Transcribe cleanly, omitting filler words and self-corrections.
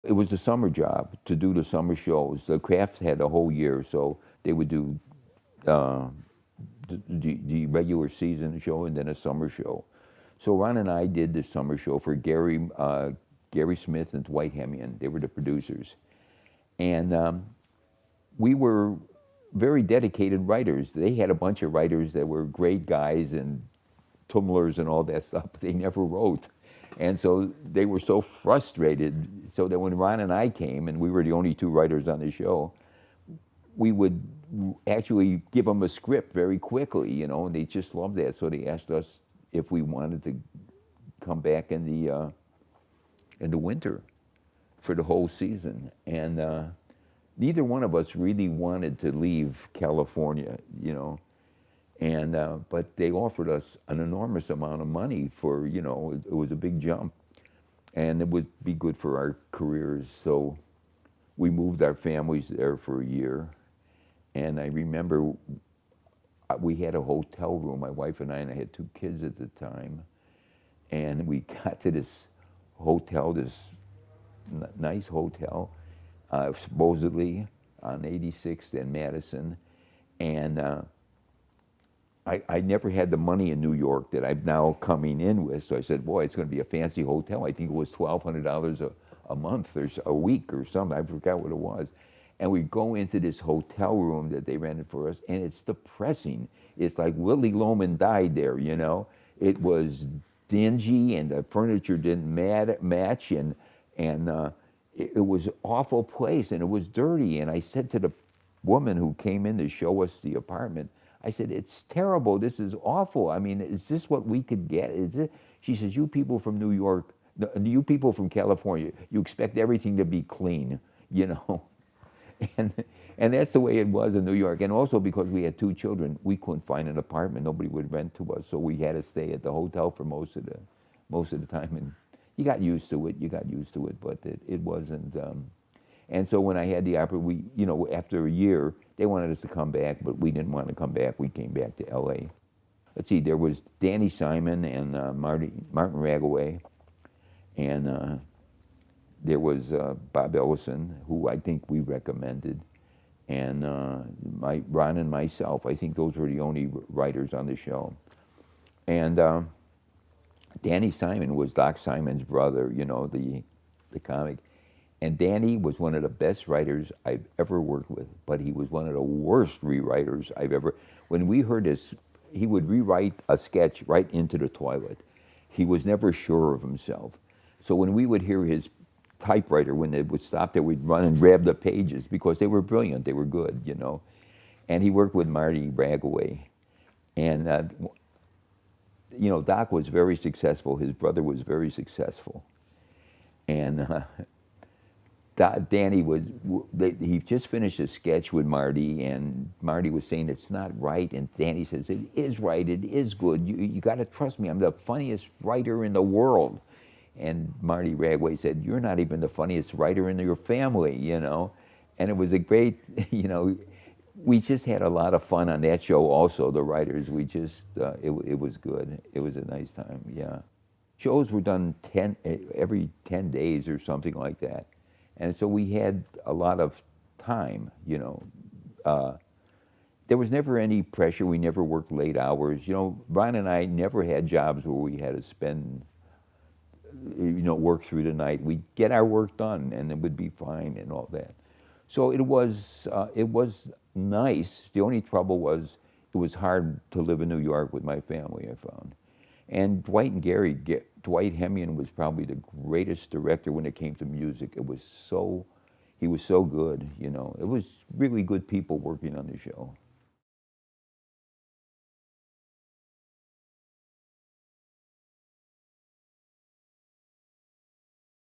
It was a summer job to do the summer shows. The crafts had the whole year, so they would do uh, the regular season show and then a summer show. So Ron and I did the summer show for Gary Smith and Dwight Hemian. They were the producers, and we were very dedicated writers. They had a bunch of writers that were great guys and tumblers and all that stuff, but they never wrote. And so they were so frustrated, so that when Ron and I came, and we were the only two writers on the show, we would actually give them a script very quickly, and they just loved that. So they asked us if we wanted to come back in the winter for the whole season. And neither one of us really wanted to leave California. And but they offered us an enormous amount of money for, it was a big jump, and it would be good for our careers. So we moved our families there for a year, and I remember we had a hotel room. My wife and I had two kids at the time, and we got to this hotel, this nice hotel, supposedly on 86th and Madison, and I never had the money in New York that I'm now coming in with. So I said, boy, it's going to be a fancy hotel. I think it was $1,200 a month or a week or something. I forgot what it was. And we go into this hotel room that they rented for us, and it's depressing. It's like Willie Loman died there. It was dingy, and the furniture didn't match, and it was an awful place, and it was dirty. And I said to the woman who came in to show us the apartment, I said, it's terrible. This is awful. I mean, is this what we could get? Is it? She says, you people from New York, you people from California, you expect everything to be clean. And and that's the way it was in New York. And also because we had two children, we couldn't find an apartment. Nobody would rent to us, so we had to stay at the hotel for most of the time. And you got used to it. You got used to it, but it wasn't. And so when I had the opportunity, after a year, they wanted us to come back, but we didn't want to come back. We came back to L.A. Let's see, there was Danny Simon and Martin Ragaway, and there was Bob Ellison, who I think we recommended, and Ron and myself. I think those were the only writers on the show. And Danny Simon was Doc Simon's brother, the comic. And Danny was one of the best writers I've ever worked with, but he was one of the worst rewriters I've ever. When we heard this, he would rewrite a sketch right into the toilet. He was never sure of himself. So when we would hear his typewriter, when it would stop there, we'd run and grab the pages because they were brilliant, they were good. And he worked with Marty Ragaway. And, Doc was very successful. His brother was very successful. And Danny he just finished a sketch with Marty, and Marty was saying it's not right, and Danny says it is right, it is good. You got to trust me. I'm the funniest writer in the world. And Marty Ragway said, you're not even the funniest writer in your family. And it was a great, we just had a lot of fun on that show. Also, the writers, it was good. It was a nice time. Yeah, shows were done every 10 days or something like that. And so we had a lot of time. There was never any pressure. We never worked late hours. Ron and I never had jobs where we had to spend, work through the night. We'd get our work done, and it would be fine and all that. So it was nice. The only trouble was it was hard to live in New York with my family, I found. And Dwight Hemian was probably the greatest director when it came to music. He was so good. It was really good people working on the show.